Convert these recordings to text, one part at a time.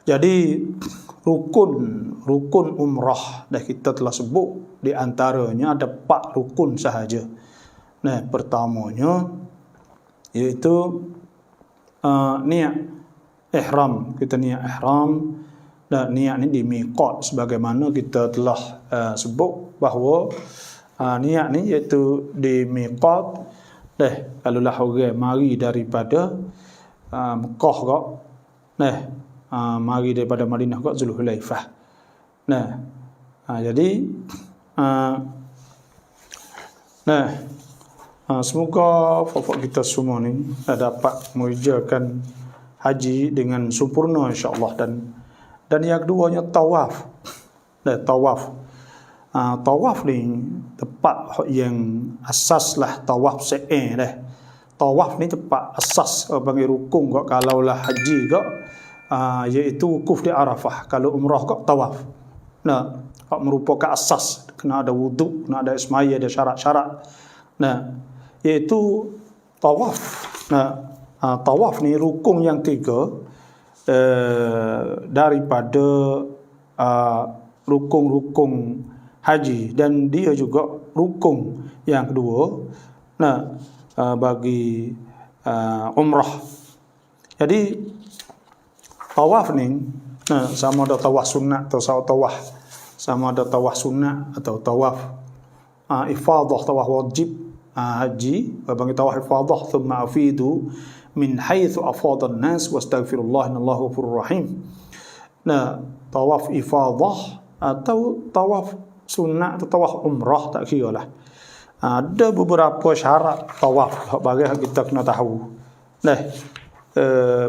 Jadi rukun umrah dah kita telah sebut, di antaranya ada 4 rukun sahaja. Nah, pertamanya iaitu niat ihram. Kita niat ihram, dan niat ni di miqat sebagaimana kita telah sebut bahawa niat ni iaitu di miqat. Kalaulah orang mari daripada Mekah kok, mari daripada Madinah kok Zulhulaifah. Jadi semoga fafak kita semua ni dapat mengerjakan haji dengan sempurna insya-Allah. Dan yang keduanya tawaf. Tawaf ni tempat yang asas lah, tawaf sa'i dah. Tawaf ni tempat asas bagi rukun kok. Kalaulah haji kok iaitu wukuf di Arafah. Kalau umrah kok tawaf. Kok merupakan asas, kena ada wuduk, kena ada ismaya, ada syarat-syarat. Iaitu tawaf. Tawaf ni rukun yang 3 daripada rukun-rukun haji, dan dia juga rukun yang kedua bagi umrah. Jadi tawaf ni sama ada tawaf sunat atau tawaf, sama ada tawaf sunat atau tawaf ifadah, tawaf wajib haji. Bagi tawaf ifadah, thumma afidu min haitsu afadha an-nas wastaghfirullah innallaha ghafurur rahim. Tawaf ifadah atau tawaf sunat atau tawaf umrah, tak kira lah. Ada beberapa syarat tawaf bagi kita kena tahu.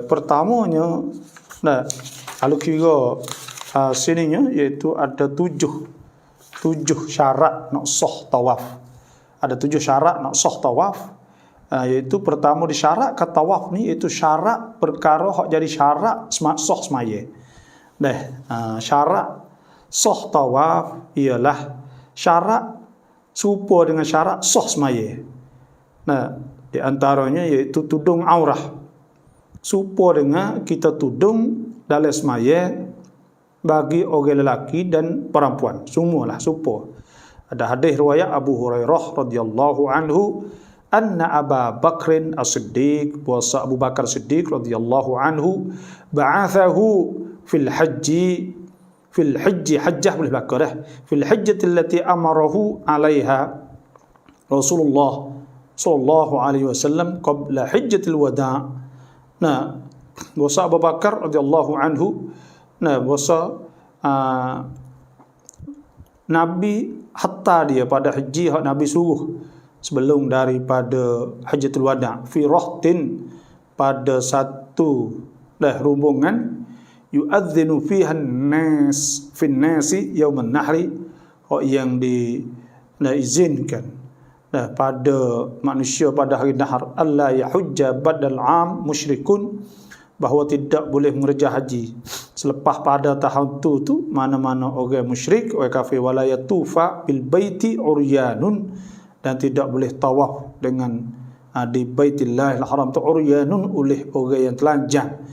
Pertamanya, kalau kira sininya iaitu ada 7 syarat nak sah tawaf. Ada 7 syarat nak sah tawaf. Iaitu pertama disyaratkan tawaf ni iaitu syarat perkara hak jadi syarat sah semaya. Syarat sah tawaf ialah syarat serupa dengan syarat sah semaya. Di antaranya iaitu tudung aurah. Serupa dengan kita tudung dalam semaya bagi orang lelaki dan perempuan. Semualah serupa. Ada hadis riwayat Abu Hurairah radhiyallahu anhu, anna Aba Bakrin As-Siddiq, puasa Abu Bakar Siddiq radhiyallahu anhu, ba'athahu fil hajji hajjah boleh bakar fil hajjati allati amarahu 'alaiha Rasulullah sallallahu alaihi wasallam qabla hajjatil wada'. Puasa Abu Bakar radhiyallahu anhu, puasa Nabi hatta dia pada haji hak Nabi suruh sebelum daripada Hajjatul Wada' fi rahtin, pada satu rombongan, yu'adzinu fiha an-nas fi an-nasi yauman nahri, yang diizinkan pada manusia pada hari nahar, alla yahujja badal am musyrikun, bahawa tidak boleh mengerja haji selepas pada tahun tu mana-mana orang musyrik, orang kafir, wala yatufa bil baiti uryanun, dan tidak boleh tawaf dengan di Baitillahil Haram tu uryanun, oleh orang yang telanjang.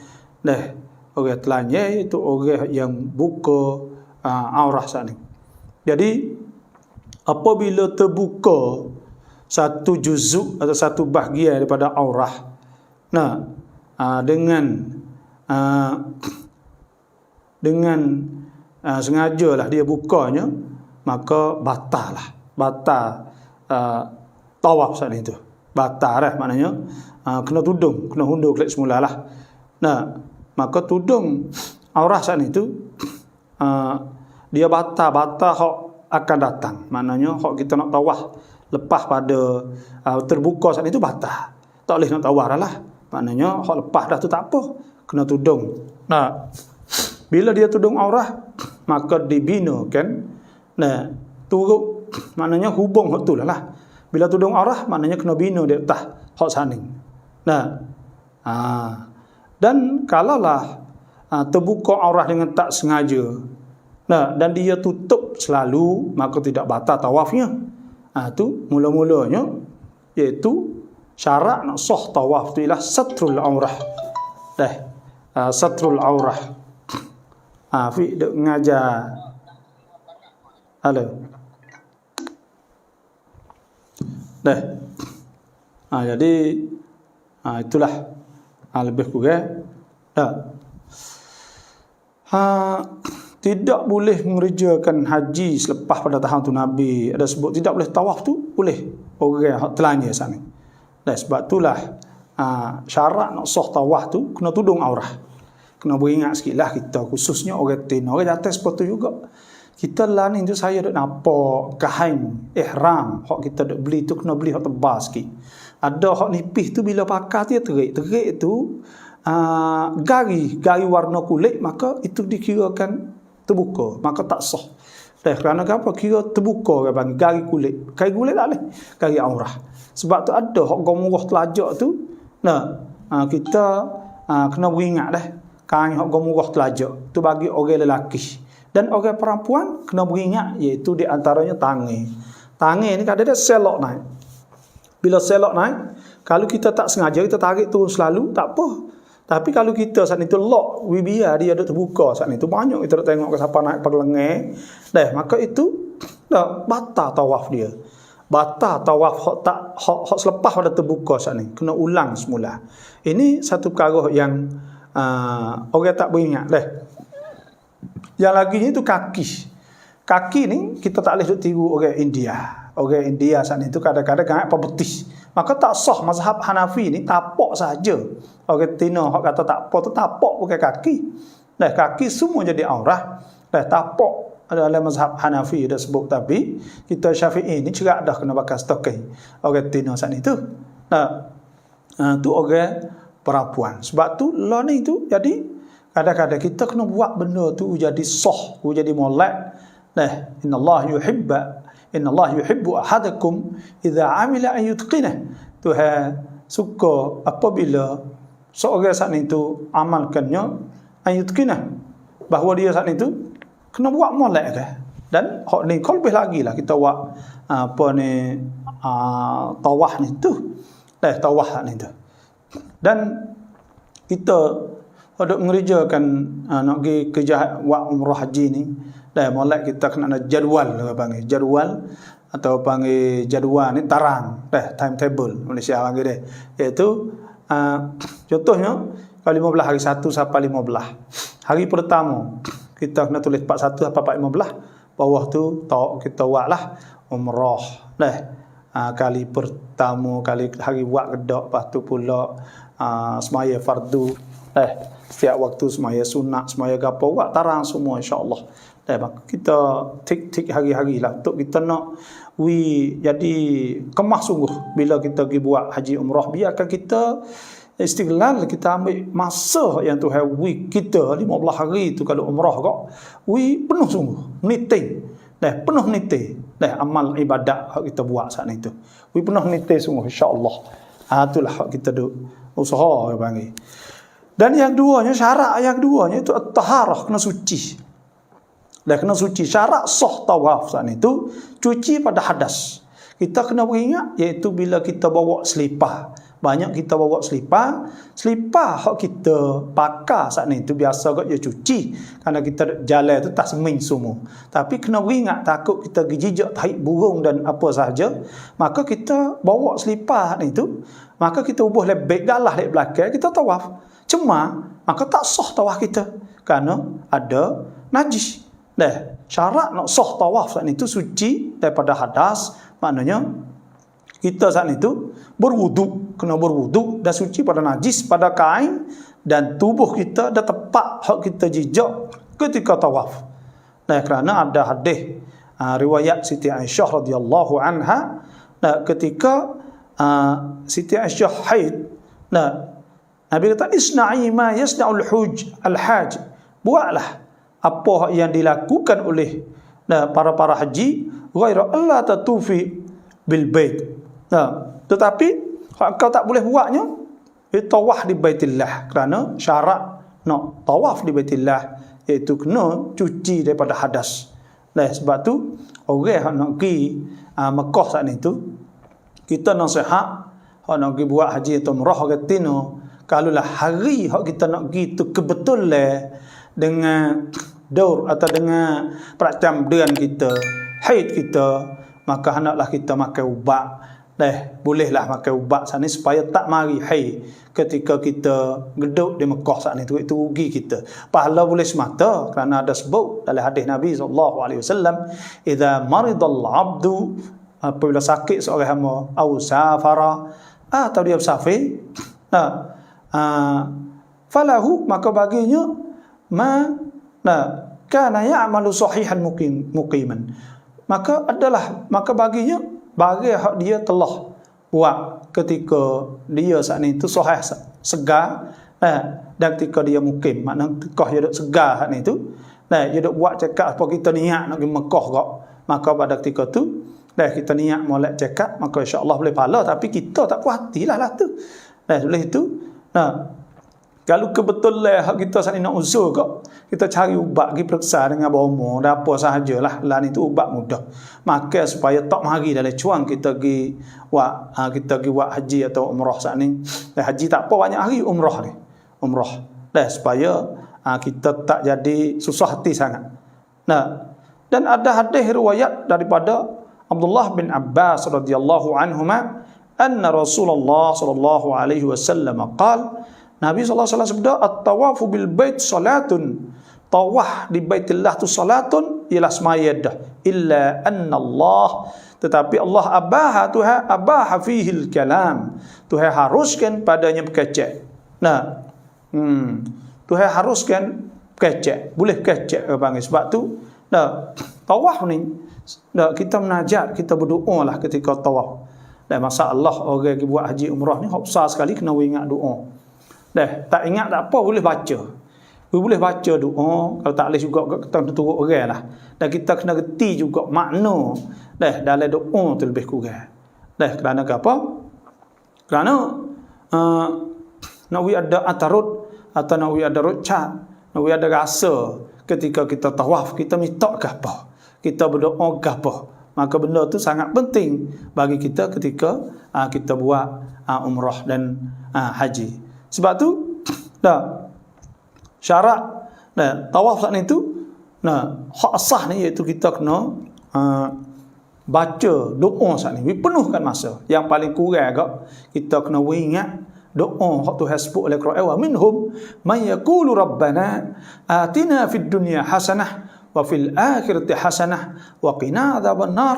Orang telanjang itu orang yang buka aurah saat ni. Jadi apabila terbuka satu juzuk atau satu bahagian daripada aurah, dengan sengajalah dia bukanya, maka batal tawaf saat itu. Batal maknanya kena tudung, kena hundur klik semula lah. Maka tudung aurah saat itu dia batal hak akan datang. Maknanya hak kita nak tawaf lepas pada terbuka saat itu batal. Tak boleh nak tawaf lah. Maknanya hak lepas dah tu tak apa, kena tudung. Bila dia tudung aurah, maka dibinakan turut, maknanya hubung hak tu lah. Bila tudung aurah maknanya kena bina di atas hak saning. Dan kalaulah terbuka aurah dengan tak sengaja, dan dia tutup selalu, maka tidak batal tawafnya. Tu mula-mulanya iaitu syarat nak sah tawaf tu ialah satrul aurah. Satrul aurah. Fi duk ngajar. Halo. Dah. Jadi itulah lebih kurang dah. Tidak boleh mengerjakan haji selepas pada tahun tu Nabi ada sebut tidak boleh tawaf tu boleh orang hak telanya sana. Dan sebab itulah syarat nak sah tawaf tu kena tudung aurah. Kena beringat sikitlah kita khususnya orang Tino, orang atas sepatu juga. Kita lah ni tu saya duk nampak kain ihram hak kita duk beli tu kena beli hak tebal sikit. Ada hak nipis tu bila pakai dia terik tu gari warna kulit maka itu dikirakan terbuka, maka tak sah. Kerana apa? Kira terbuka ke gari kulit. Gari kulit tak boleh, gari aurah. Sebab tu ada hak gomurah telajak tu. Kita kena beringat dah. Kain hak gomurah telajak tu bagi orang lelaki. Dan orang perempuan kena beringat iaitu di antaranya tangan. Tangan ni kadang-kadang selok naik. Bila selok naik, kalau kita tak sengaja kita tarik turun selalu tak apa. Tapi kalau kita saat itu lock, biar dia ada terbuka saat itu banyak kita tengok ke siapa naik perlengar, maka itu dah batal tawaf dia. Batal tawaf hak selepas pada terbuka saat ni kena ulang semula. Ini satu perkara yang orang tak beringat dah. Yang lagi itu kaki. Kaki ni kita tak boleh tiru orang India. Orang India saat itu kadang-kadang apa betis. Maka tak sah mazhab Hanafi ni tapak saja. Orang Tino hak kata tak apa tu tapak bukan kaki. Kaki semua jadi aurah. Tapak adalah mazhab Hanafi dah sebut, tapi kita Syafi'i ni cerak dah kena pakai stokai. Orang Tino saat itu. Tu orang perempuan. Sebab tu law ni tu jadi kadang-kadang kita kena buat benda tu jadi sah, jadi molek. Innallaha yuhibbu ahadakum idza amila an yutqinah. Tuhan suka apabila seorang saat itu amalkannya an yutqinah, bahawa dia saat itu kena buat molek ke. Dan hak ni kau lebih lagi lah kita buat tawaf ni tu. Tawaf ni tu. Dan kita ada mengerjakan nak pergi kerja buat umrah haji ni, molek kita kena ada jadual, panggil jadual atau panggil jadual ni tarang, timetable Malaysia panggil dia. Iaitu contohnya kalau 15 hari 1 sampai 15. Hari pertama kita kena tulis 41 sampai 15. Bawah tu kita buatlah umrah. Kali pertama kali hari buat kedak, lepas tu pula semaya fardu. Setiap waktu semaya sunat, semaya gapo buat tarang semua insya-Allah. Kita tik hari-hari lah untuk kita nak jadi kemas sungguh bila kita pergi buat haji umrah. Biarkan kita istiqlal, kita ambil masa yang Tuhan kita 15 hari tu kalau umrah kok penuh sungguh niting. Penuh niting. Amal ibadat hak kita buat saat itu. Penuh niting sungguh insya-Allah. Itulah hak kita duk usaha panggil. Dan yang duanya, syarat yang duanya itu at-taharah, kena suci. Kena suci. Syarat sah tawaf saat itu cuci pada hadas. Kita kena beringat iaitu bila kita bawa selipar. Banyak kita bawa selipar hak kita pakai saat itu biasa kot dia cuci. Kerana kita jalan tu tak seming semua. Tapi kena beringat takut kita gijijak tarik burung dan apa sahaja, maka kita bawa selipar itu, maka kita ubah lebek galah di belakang kita tawaf. Cuma maka tak sah tawaf kita kerana ada najis. Syarat nak sah tawaf saat itu suci daripada hadas, maknanya kita saat itu berwuduk, kena berwuduk dan suci pada najis pada kain dan tubuh kita dah tepat hak kita jijak ketika tawaf. Kerana ada hadis riwayat Siti Aisyah radhiyallahu anha ketika Siti Aisyah haid, Nabi kata isna'i ma yasna'ul hajj, buatlah apa yang dilakukan oleh para haji, ghaira Allah tatufi bil bait. Tetapi kau tak boleh buatnya tawaf di Baitillah, kerana syarat nak tawaf di Baitillah iaitu kena cuci daripada hadas. Sebab tu orang yang nak pergi Mekah saat itu, kita nasihat hak nak pergi buat haji atau umrah ke Tino, kalaulah hari hak kita nak pergi tu kebetulan dengan daur atau dengan peracam bulan kita, haid kita, maka hendaklah kita makan ubat. Bolehlah makan ubat saat ni supaya tak mari haid ketika kita geduk di Mekah saat ni, itu rugi kita. Pahala boleh semata kerana ada sebut dalam hadis Nabi SAW, idza maridal abdu, apabila sakit seorang hamba, au safara, atau dia bersafir, falahu, maka baginya kana ya'malu sahihan muqiman, maka baginya bagi hak dia telah buat ketika dia saat ni tu sahih, segar, dan ketika dia mukim, maknanya tekah dia duk segar saat ni tu, dia duk buat cakap apa kita niat nak pergi Mekah kok, maka pada ketika tu kita niat molek cakap, maka insya-Allah boleh pahala, tapi kita tak puas hatilah lah tu. Oleh itu, kalau kebetulan hak kita saat ni nak usul kok, kita cari ubat, pergi periksa dengan bomo, dan apa sahajalah, lah ni tu ubat mudah. Maka supaya tak mari dalam cuang kita pergi buat haji atau umrah saat ni. Haji tak apa banyak hari, umrah ni. Umrah. Supaya kita tak jadi susah hati sangat. Dan ada hadis riwayat daripada Abdullah bin Abbas radhiyallahu anhuma, anna Rasulullah sallallahu alaihi wasallam qala, Nabi SAW sebut, at-tawafu bil bait salatun, tawaf di Baitillah tu salatun, ialah semaya dah, illa anna Allah, tetapi Allah Tuhan abaha fihi al-kalam, Tuhan haruskan padanya berkecek. Tuhan haruskan berkecek, boleh berkecek panggil. Sebab tu tawaf ni kita menajat, kita berdoa lah ketika tawaf. Dan masalah orang yang buat haji umrah ni besar sekali, kena ingat doa. Tak ingat tak apa, boleh baca. Boleh baca doa, kalau tak boleh juga kita turut orang lah. Dan kita kena reti juga makna dalam doa tu lebih kurang. Kerana apa? Kerana nak ada atarud atau nak ada rucat, nak ada rasa ketika kita tawaf, kita minta ke apa, kita berdoa ke apa. Maka benda tu sangat penting bagi kita ketika kita buat umrah dan haji. Sebab tu syarat tawaf saat ni tu, hak asah ni iaitu kita kena baca doa saat ni, penuhkan masa. Yang paling kurang agak kita kena ingat doa hak Tuhan sebut oleh Quran, wa minhum may yaqulu rabbana atina fid dunya hasanah wa fil akhirati hasanah wa qina adzaban nar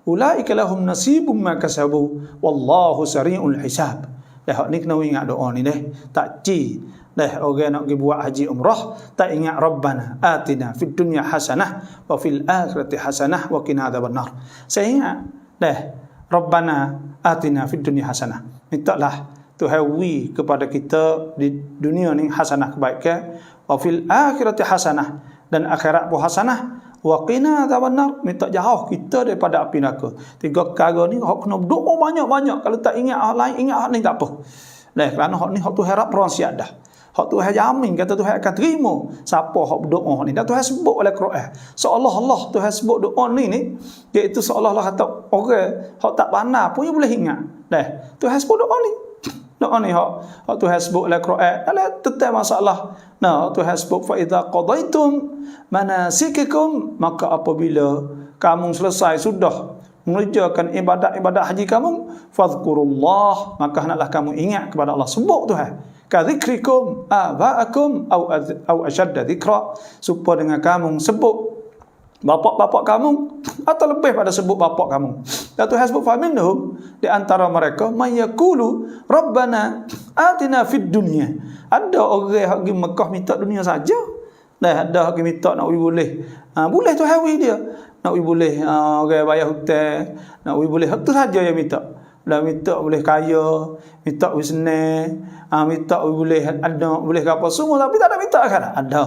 ulaika lahum nasibum ma kasabu wallahu sari'ul hisab. Hak ni kena ingat doa ni tak orang nak pergi buat haji umrah tak ingat rabbana atina fid dunya hasanah wa fil akhirati hasanah wa qina adzaban nar. Saya ingat rabbana atina fid dunya hasanah, mintalah Tuhan wi kepada kita di dunia ni hasanah, kebaikan, wa fil akhirati hasanah, dan akhirat pun hasanah, wa qina adzaban nar, minta jauh kita daripada api neraka. Tiga perkara ni hak kena berdoa banyak-banyak. Kalau tak ingat hak lain, ingat hak ni tak apa. Kerana hak ni hak tu harap persiap dah. Hak tu jamin kata Tuhan akan terima siapa hak berdoa ni. Dan Tuhan sebut oleh Quran, seolah-olah Tuhan sebut doa ni iaitu seolah-olah kata orang hak tak pandai pun boleh ingat. Tuhan sebut doa ni. Doa ni hak Tuhan sebut oleh Quran adalah tentang masalah. Tuhan sebut fa idza qadaitum manasikakum, maka apabila kamu selesai sudah mengerjakan ibadat-ibadat haji kamu, fadhkurullah, maka hendaklah kamu ingat kepada Allah. Sebut Tuhan ka dzikrikum abaakum au ashadda dzikra, supaya dengan kamu sebut bapak-bapak kamu atau lebih pada sebut bapak kamu. Dan Tuhan sebut faminhum, di antara mereka may yaqulu rabbana atina fid dunya. Ada orang yang pergi Mekah minta dunia saja. Ada yang minta nak boleh. Boleh Tuhan wi dia. Nak boleh orang bayar hutang, nak boleh itu saja yang minta. Dan minta boleh kaya, minta senang, minta boleh ada, boleh apa semua, tapi tak ada minta kan? Ada.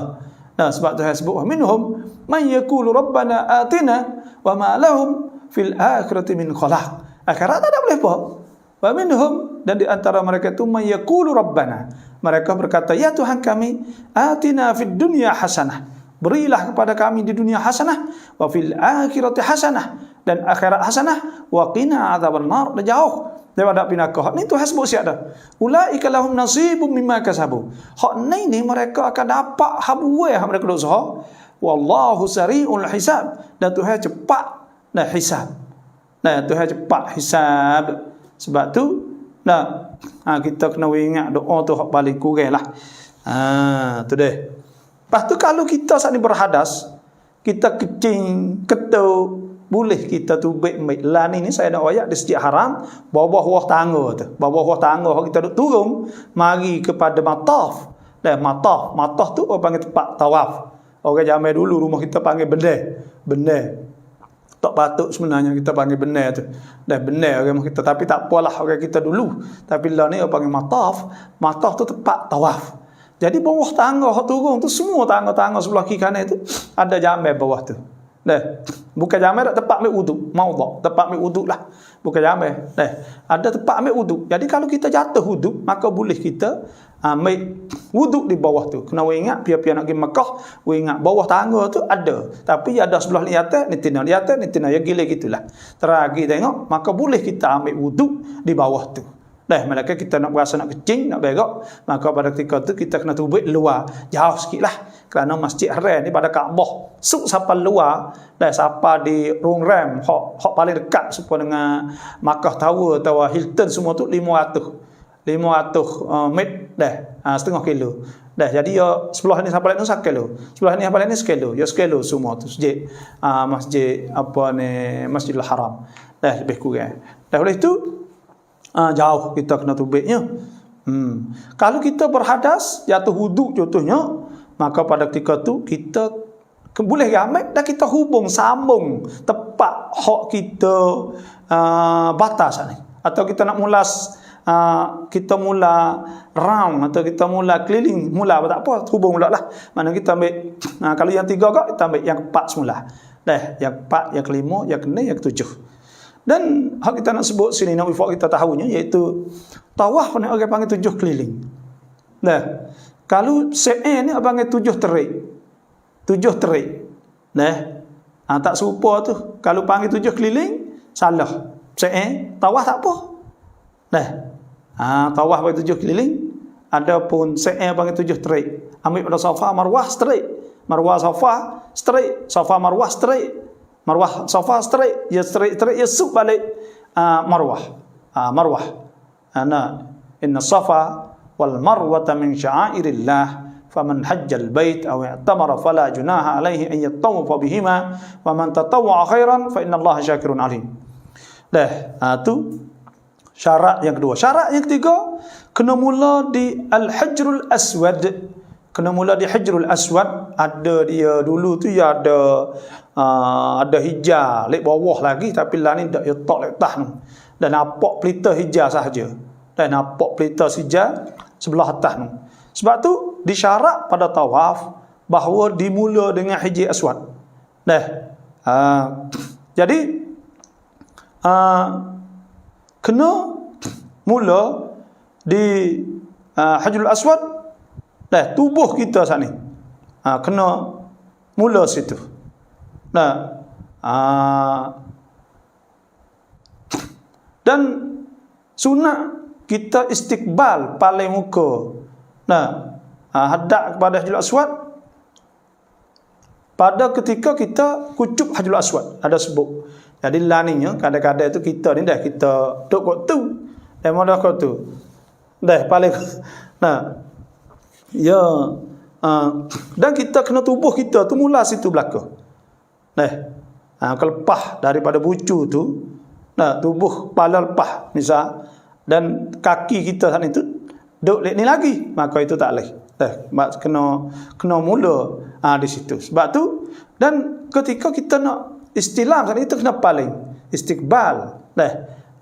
Sebab Tuhan sebut minhum man yaqulu rabbana atina wa ma lahum fil akhirati min khalaq. Akhirat tak ada boleh apa. Wa minhum, dan di antara mereka itu man yaqulu rabbana, mereka berkata, ya Tuhan kami, atina fid dunya hasanah, berilah kepada kami di dunia hasanah, wa fil akhirati hasanah, dan akhirat hasanah, wa qina adzaban nar, dan jauh daripada api neraka. Ni Tuhan sebut siap dah. Ulaika lahum nasibum mimma kasabu. Hak ni mereka akan dapak habuai hak mereka usaha. wallahu sari'ul hisab, dan Tuhan cepat dah hisab. Nah, Tuhan cepat hisab. Sebab tu kita kena ingat doa tu hak paling kurang lah. Tu deh. Lepas tu kalau kita saat ni berhadas, kita kecing, ketuk, boleh kita tubik lah ni saya nak ayat di Masjid Haram, bawah tangga tu. Bawah tangga kita duk turun mari kepada mataf. Dah mataf tu orang panggil tempat tawaf. Orang zaman dulu rumah kita panggil benar. Tak patut sebenarnya kita panggil benar tu. Dah benar orang kita, tapi tak apalah orang kita dulu. Tapi lah ni orang panggil mataf. Mataf tu tempat tawaf. Jadi bawah tangga hak turun tu semua tangga-tangga sebelah kiri kanan tu ada jamai bawah tu. Dah. Bukan jamai dak tempat ambil wuduk, maudhu, tempat ambil wuduk lah. Bukan jamai. Dah. Ada tempat ambil wuduk. Jadi kalau kita jatuh wuduk, maka boleh kita ambil wuduk di bawah tu. Kena ingat pian-pian nak pergi Mekah, ingat bawah tangga tu ada. Tapi ada sebelah ni atas, ni tina ya gila gitulah. Teragi tengok, maka boleh kita ambil wuduk di bawah tu. Dah, malaikat kita nak berasa nak kecing, nak berak, maka pada ketika tu kita kena tubik luar, jauh sikit lah. Kerana Masjid Haram ni pada Kaabah, suk sampai luar, dah sampai di Rung Ram, hak paling dekat supaya dengan Makkah Tower, Tower Hilton semua tu 500 meter dah, setengah kilo. Dah, jadi ya sebelah ni sampai ni 1 kilo. Sebelah ni sampai ni 1 kilo. Ya 1 kilo semua tu masjid Masjidil Haram. Dah lebih kurang. Dah oleh itu jauh kita kena tubiknya. Kalau kita berhadas, jatuh wuduk contohnya, maka pada ketika tu kita boleh ramai dan kita sambung tepat hak kita batas ni. Atau kita nak kita mula round atau kita mula keliling, tak apa, hubung mula lah. Mana kita ambil kalau yang 3 kita ambil yang 4 semula. Dah, yang 4, yang kelima, yang ke-6, yang ke-7. Dan hak kita nak sebut sini, nak wifak kita tahunya, iaitu tawaf ni orang panggil 7 keliling. Nah, kalau sa'i ni orang panggil 7 terik. 7 terik. Nah, tak serupa tu. Kalau panggil 7 keliling, salah. Sa'i, tawaf tak apa. Nah, tawaf panggil 7 keliling. Adapun sa'i panggil 7 terik. Ambil pada Safa Marwah straight. Marwah Safa straight. Safa Marwah straight. Marwah Safa straight, ya suk balik Marwah. Inna Safa wal Marwata min sya'airillah, faman hajjal bait aw i'tamara fala junaha alaihi an yattawafa bihima, wa man tatawwa'a khairan fa innallaha syakirun alim. Dah, tu syarat yang kedua. Syarat yang ketiga, kena mula di Al-Hajrul Aswad. Kena mula di Hajrul Aswad. Ada dia dulu tu ya ada hijau lek bawah lagi, tapi lah ni dak letak lek atas tu. Dan nampak pelita hijau sahaja. Dan nampak pelita hijau sebelah atas tu. Sebab tu disyarat pada tawaf bahawa dimula dengan Hijr Aswad. Jadi kena mula di Hajrul Aswad. Tubuh kita saat ni kena mula situ. Dan sunat kita istiqbal paling muka. Hadap kepada Hajrul Aswad pada ketika kita kucuk Hajrul Aswad. Ada sebut. Jadi laninya kadang-kadang itu kita ni kita duk kot tu. Dah kot tu. Dah paling dan kita kena tubuh kita tu mula situ belakang. Kelepah daripada bucu tu, tubuh kepala lepas misal, dan kaki kita sana itu duk ni lagi, maka itu tak boleh. Kena mula di situ. Sebab tu, dan ketika kita nak istilam sana itu kena paling istiqbal.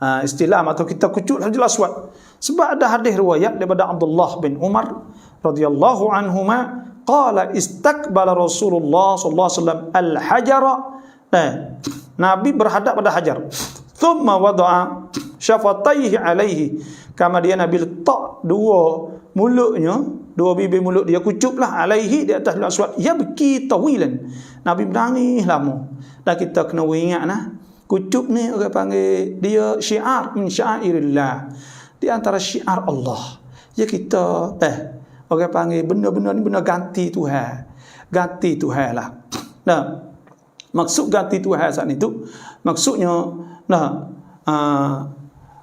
Istilam atau kita kucuk Hajrul Aswad. Sebab ada hadis riwayat daripada Abdullah bin Umar radhiyallahu anhuma, qala istaqbala Rasulullah sallallahu alaihi wasallam al-hajara. Nabi berhadap pada hajar. Thumma wada'a syafataihi alaihi. Kemudian Nabi letak dua bibir mulut dia kucuplah alaihi di atas Aswad. Ya beki tawilan. Nabi menangis lama. Dan kita kena ingat kucup ni orang panggil dia syiar min syairillah. Di antara syiar Allah. Ya kita orang panggil benda-benda ni benda ganti Tuhan. Ganti Tuhan lah. Nah, maksud ganti Tuhan saat itu, maksudnya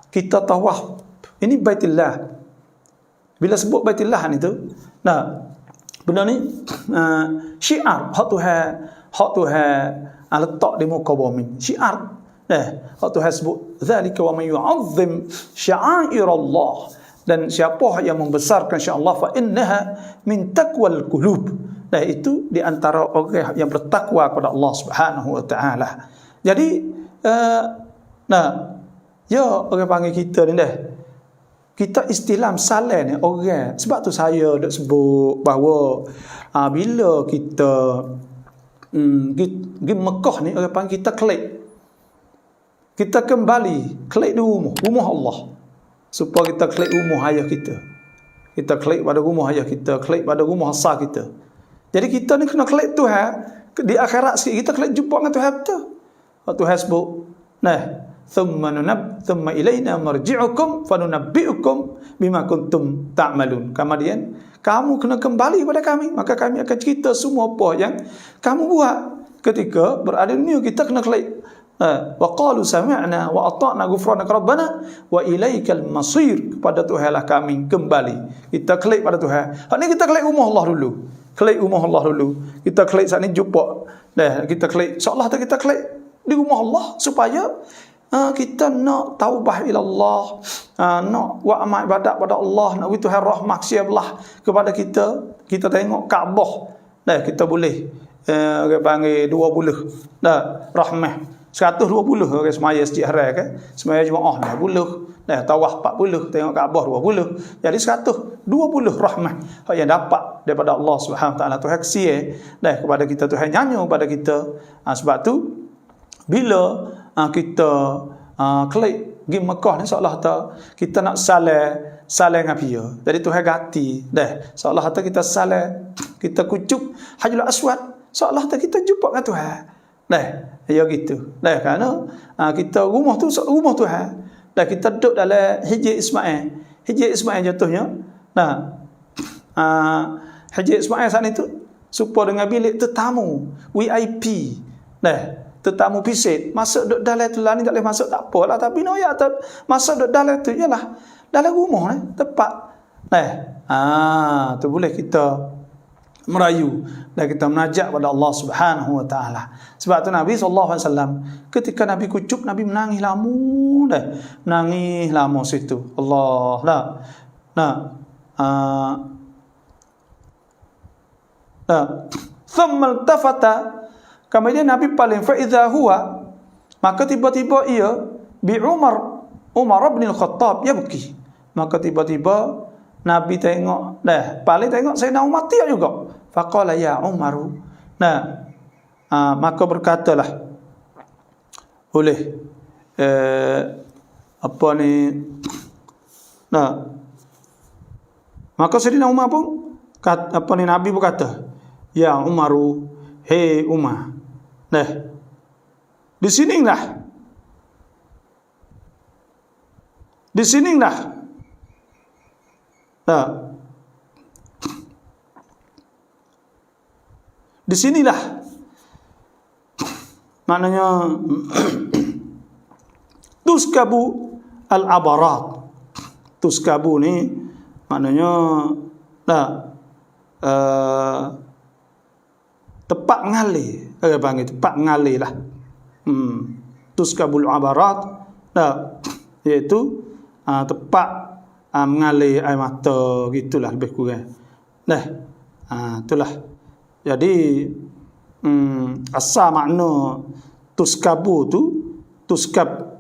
kita tawaf. Ini Baitullah. Bila sebut Baitullah itu, benda ni syiar hak Tuhan letak di muka bumi. Syiar. Hak Tuhan sebut zalika wa man yu'azzim sya'airallah. Dan siapa yang membesarkan syiar-Allah fa innaha min taqwal qulub. Itu di antara orang yang bertakwa kepada Allah Subhanahu wa taala. Jadi orang panggil kita ni kita istilah salah ni orang. Sebab tu saya dak sebut bahawa bila kita pergi Mekah ni, orang panggil kita klik. Kita kembali klik di rumah Allah. Supaya kita klik rumah ayah kita. Kita klik pada rumah ayah kita, klik pada rumah asal kita. Jadi kita ni kena klik Tuhan. Di akhirat sikit kita klik jumpa dengan Tuhan betul. Tuhan sebut, thumma ilaina marji'ukum fanunabbi'ukum bima kuntum ta'malun. Kemudian kamu kena kembali kepada kami, maka kami akan cerita semua apa yang kamu buat ketika berada di dunia. Kita kena klik wa qalu sami'na wa ata'na ghufranaka rabbana wa ilaikal masir. Kepada Tuhanlah kami kembali. Kita klik pada Tuhan. Hak ni kita klik rumah Allah dulu. Klik rumah Allah dulu. Kita klik saat ni jumpa. Kita klik seolah kita klik di rumah Allah supaya kita nak taubah ila Allah, nak buat amal ibadat pada Allah, nak itu Tuhan rahmat siaplah kepada kita. Kita tengok Kaabah. Kita boleh orang panggil 20 rahmat 120 orang semaya Masjid Haram kan, semaya jemaah 20, tawaf 40, tengok Kaabah 20. Jadi 120 rahmat yang dapat daripada Allah Subhanahu Wa Taala. Tuhan kasih kepada kita, Tuhan nyanyi kepada kita. Sebab tu bila kita klik pergi Mekah ni seolah kita nak salah dengan dia. Jadi Tuhan ganti seolah kita salah, kita kucuk Hajarul Aswad, seolah kita jumpa dengan Tuhan. Ya gitu. Kerana kita rumah tu rumah Tuhan. Kita duduk dalam Hijr Ismail. Hijr Ismail jatuhnya. Hijr Ismail saat itu supaya dengan bilik tetamu VIP. Tetamu pisit. Masuk duduk dalam tu lah ni tak boleh masuk tak apalah, tapi masuk duduk dalam tu ialah dalam rumah ni tepat. Tu boleh kita merayu dan kita menajak pada Allah Subhanahu Wa Taala. Sebab tu Nabi sallallahu alaihi wasallam ketika Nabi kucuk, Nabi menangis lama menangis lama situ. Allah thumma iltafata, kemudian Nabi paling fa idza huwa, maka tiba-tiba ia bi Umar bin Al-Khattab yabki. Maka tiba-tiba Nabi tengok paling tengok Sayyidina Umar tiap juga. Faqala ya Umaru. Maka berkatalah oleh maka Sayyidina Umar pun Nabi berkata, ya Umaru, hei Umar. Di sinilah maknanya tuskabu al-abarat. Tuskabu ni maknanya tepat mengalir. Panggil tepat mengalir lah. Tuskabul abarat iaitu tepat mengalir air mata, gitulah lebih kurang. Itulah. Jadi asal makna tuskabu tu tuskab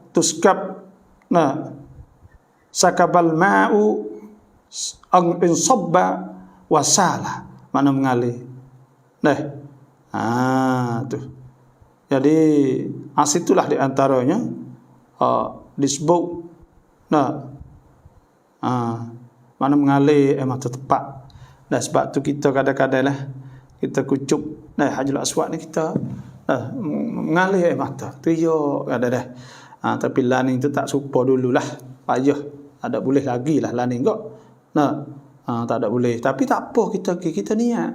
sakabal ma'u in sabba wasala, makna mengalir. Tu. Jadi asitulah di antaranya disebut mana mengalir air mata tepat. Sebab tu kita kadang-kadang lah kita kucuk Hajarul Aswad ni kita mengalir air mata teriak ada tapi laning tu tak serupa dululah, payah, tak boleh lagi lah laning kok. Tak ada boleh, tapi tak apa, kita niat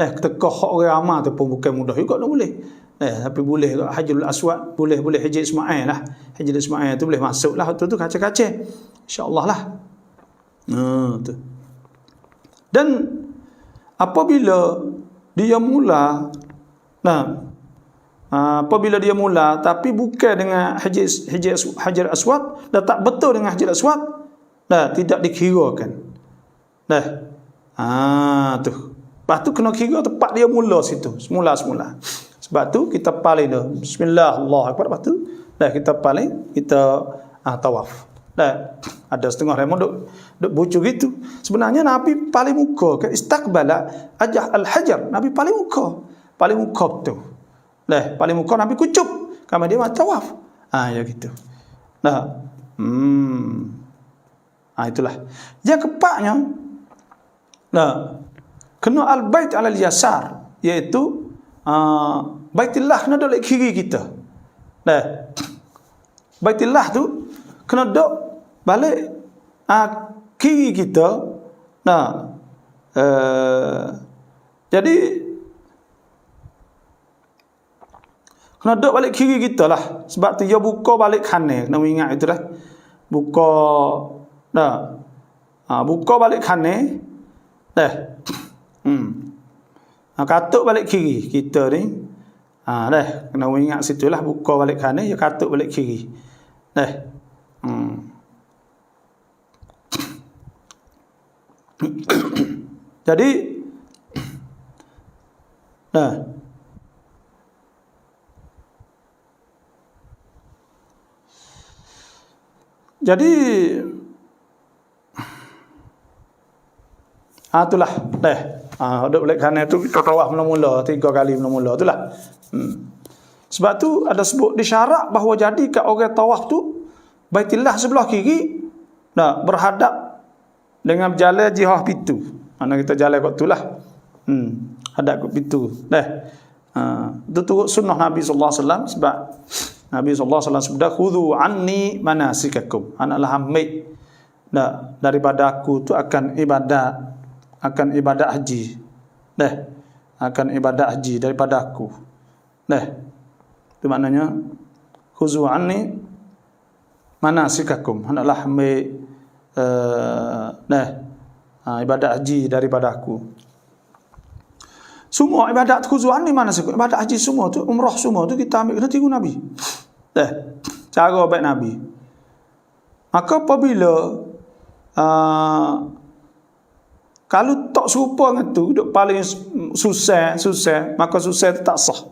Ketika hak orang ramai tu pun bukan mudah juga nak boleh. Tapi boleh kat Hajarul Aswad, boleh Hajar Ismail lah. Hajar Ismail tu boleh masuk lah tu kacau-kacau. Insya-Allah lah. Tu. Dan apabila dia mula apabila dia mula tapi bukan dengan Hajar Aswad, dah tak betul dengan Hajar Aswad, dah tidak dikirakan. Tu. Lepas tu kena kira tempat dia mula situ, semula. Sebab tu kita paling dah bismillah Allah akbar, lepas tu kita paling kita tawaf. Ada setengah orang duk bucu gitu. Sebenarnya Nabi paling muka ke istaqbala al-hajar. Nabi paling muka tu. Paling muka Nabi kucup kama dia tawaf. Ya gitu. Itulah. Yang keempatnya kena al-bait alal yasar, iaitu Baitullah kena duduk kiri kita. Baitullah tu kena duduk balik kiri kita. Jadi kena duduk balik kiri kita lah. Sebab tu dia buka balik kanan. Kena ingat itu lah. Buka balik kanan. Katuk balik kiri kita ni. Kena ingat situ lah. Buka balik kanan, dia katuk balik kiri. Jadi itulah duduk balik kanan tu kita tawaf mula-mula 3 kali mula-mula itulah. Sebab tu ada sebut di syarak bahawa jadi kat orang tawaf tu Baitullah sebelah kiri berhadap dengan berjalan jihah pintu. Mana kita jalan kat tulah. Hadap kat pintu. Itu turut sunnah Nabi sallallahu alaihi wasallam, sebab Nabi sallallahu alaihi wasallam sabda khudhu anni manasikakum. Anaklah ambil daripada aku tu akan ibadat haji. Akan ibadat haji daripada aku. Itu maknanya khudhu anni manasikakum. Anaklah ambil ibadat haji daripada aku. Semua ibadat khuzuan ni mana sih? Ibadat haji semua tu, umrah semua tu kita ambil kena tiru Nabi. Cara baik Nabi. Maka apabila kalau tak serupa dengan tu, duk paling susah, maka susah tu tak sah.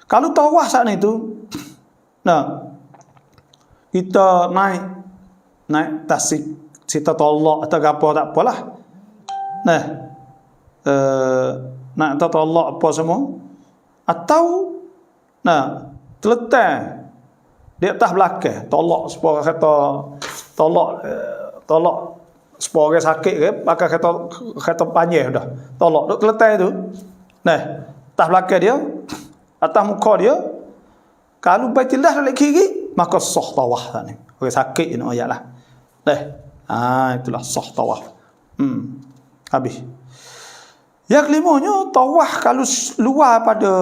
Kalau tawaf saat itu, kita naik tasik, kita tolak atau apa tak apalah. Naik atau tolak apa semua, atau terletak di atas belakang, tolak supaya kata tolak supaya orang sakit ke, pakai kata panjang dah. Tolak duk terletak tu. Atas belakang dia, atas muka dia. Kalau Baitullah balik kiri, maka sah tawaf tadi. Orang sakit ni ayatlah. Itulah sah tawaf. Habis. Yang kelimanya, tawaf kalau luar pada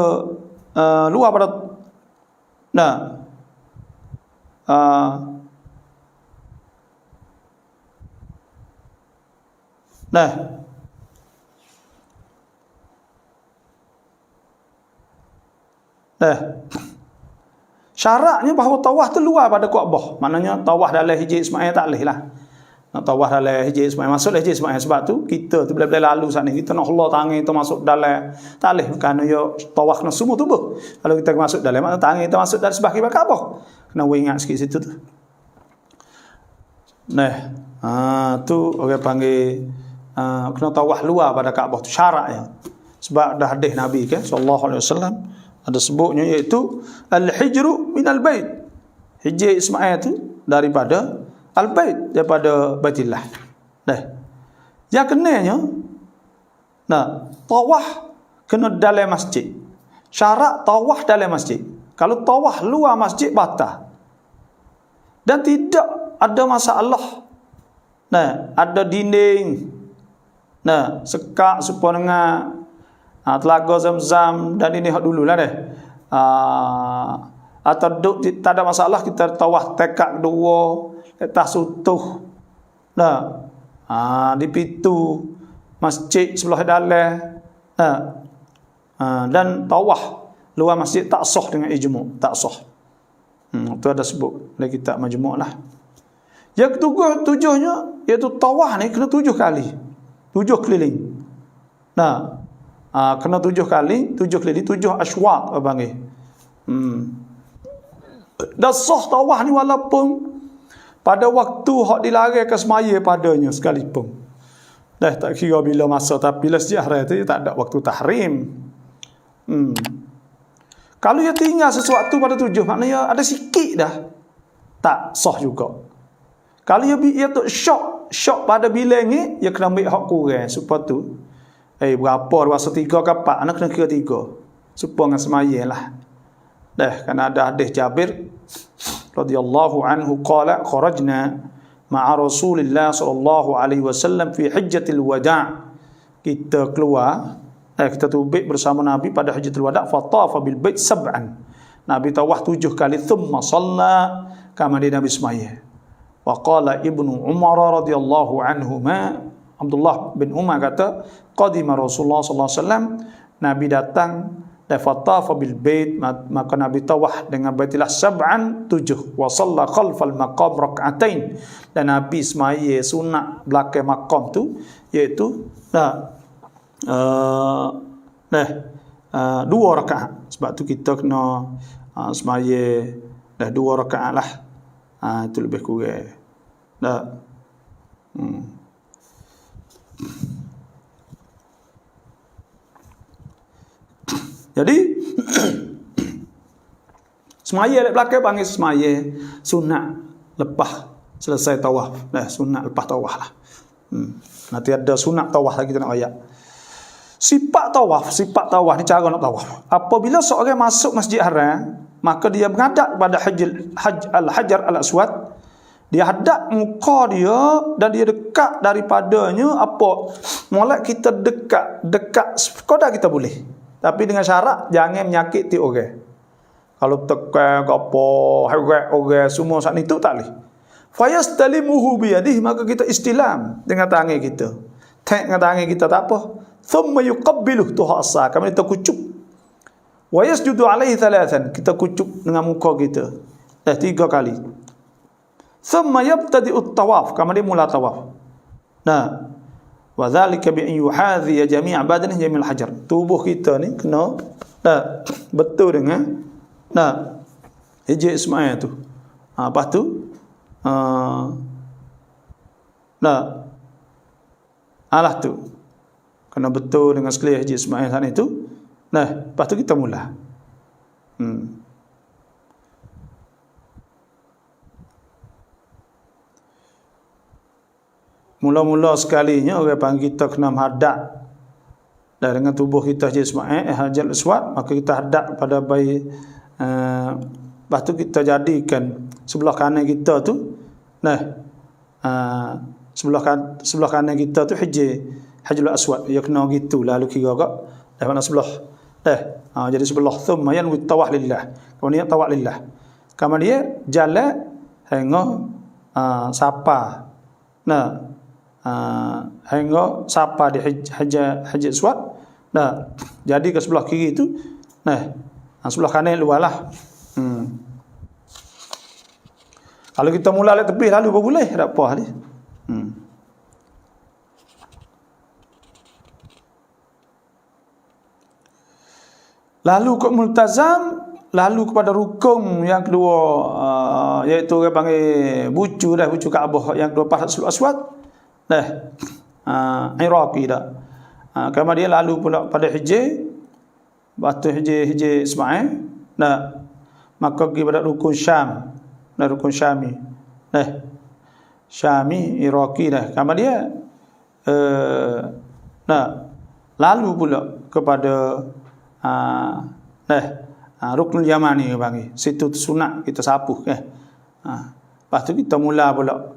syaratnya bahawa tawaf tu luar pada Kaabah. Maknanya tawaf dalam Hijr Ismail tak boleh lah. Nak tawaf dalam Hijr Ismail, masuk Hijr Ismail. Sebab tu kita tu bila-bila lalu sana, kita nak hulur tangan kita masuk dalam, tak boleh. Kerana ya tawaf kena semua tubuh. Kalau kita masuk dalam, maknanya tangan kita masuk dalam sebelah kiblat Kaabah. Kena ingat sikit situ tu. Tu orang panggil kena tawaf luar pada Kaabah tu syaratnya. Sebab dah hadis Nabi kan sallallahu alaihi wasallam ada sebutnya, iaitu al-hijru min al-bait. Hijr Ismail tu daripada al-bait, daripada Baitullah. Yang kenanya tawaf kena dalam masjid. Syarat tawaf dalam masjid. Kalau tawaf luar masjid batal. Dan tidak ada masalah Nah, ada dinding. Nah, sekak supaya dengan telaga Zam-Zam dan ini hak dululah deh. Atau tak ada masalah kita tawaf tekak dua, letak sutuh. Nah, di pintu masjid sebelah dalam. Nah, dan tawaf luar masjid tak sah dengan ijmu', tak sah. Itu ada sebut dalam kitab Majmu' lah. Yang tujuhnya iaitu tawaf ni kena 7 kali. 7 keliling. Nah, kena 7 kali, 7 keliling, 7 asywat apa panggil. Dan sah tawaf ni walaupun pada waktu hak dilarang ke semaya padanya sekalipun. Dah tak kira bila masa, tapi bila sejarah tu tak ada waktu tahrim. Kalau ia tinggal sesuatu pada 7, maknanya ada sikit dah, tak sah juga. Kalau ia tu syok pada bilang ni, ia kena ambil hak kurang supaya tu berapa rasa 3 ke 4, anak kena kira 3 supaya dengan semaya lah. Dah, kerana ada hadis Jabir radhiyallahu anhu qala kharajna ma'a Rasulillah sallallahu alaihi wasallam fi hajjatil wada'. Kita keluar, kita tubik bersama Nabi pada hajjatul wada', fatafa bil bait sab'an. Nabi tawaf 7 kali, thumma shalla, kemudian Nabi semaya. Wa qala Ibnu Umar radhiyallahu anhuma, Abdullah bin Umar kata, qadima Rasulullah sallallahu alaihi wasallam, Nabi datang dan fatafa bil bait, maka Nabi tawaf dengan Baitillah sab'an 7, wa shalla khalfal maqam rak'atain, dan Nabi semaya sunat belakang maqam tu iaitu 2 rakaat. Sebab tu kita kena semaya dah 2 rakaat lah. Itu lebih kurang. Jadi semaya di belakang panggil semaya sunat lepas selesai tawaf. Sunat lepas tawaf lah. Nanti ada sunat tawaf lagi kita nak ayat. Sifat tawaf ni cara nak tawaf. Apabila seorang masuk Masjid Haram, maka dia menghadap kepada Hajar al-Aswad. Dia hadap muka dia dan dia dekat daripadanya. Mulai kita dekat sekadar kita boleh. Tapi dengan syarat jangan menyakiti orang. Kalau tekan ke apa, harap orang semua saat itu tak boleh. Fayastalimuhu biyadihi, maka kita istilam dengan tangan kita. Tek dengan tangan kita tak apa. Thumma yuqabbiluhu tuhasa, kami kita kucuk. Wa yasjudu alaihi thalathan, kita kucuk dengan muka kita. 3 kali. Thumma yabtadi'ut tawaf, kami dia mula tawaf. Wa dzalika bi an yuhadhi jami' badanihi jamil hajar. Tubuh kita ni kena betul dengan hijab Ismail tu. Lepas tu alah tu kena betul dengan sekalian hijab Ismail sana itu. Lepas tu kita mula. Mula-mula sekalinya orang panggil kita kena menghadap dengan tubuh kita Hajar al-Aswad, maka kita hadap pada bayi. Lepas tu kita jadikan sebelah kanan kita tu sebelah kanan kita tu Hajar al-Aswad, ia kena gitu lalu kira kak mana sebelah jadi sebelah thumma yanwi tawaf lillah, kemudian tawaf lillah, kemudian jalan hingga sapa hingga sapa di Hajar Aswad. Jadi ke sebelah kiri itu sebelah kanan luar lah. Kalau kita mula lihat tepi lalu pun boleh, tak apa ni. Lalu ke multazam, lalu kepada rukun yang kedua, iaitu orang panggil bucu Kaabah yang kedua Hajar Aswad. Iraqi dah. Kemudian lalu pula pada hijab, batu hijab Ismail. Maka pergi pada rukun Syam. Rukun Syami. Syami Iraqi dah. Kemudian lalu pula kepada rukun Yamani panggil. Situ sunat kita sapuh Lepas tu kita mula pula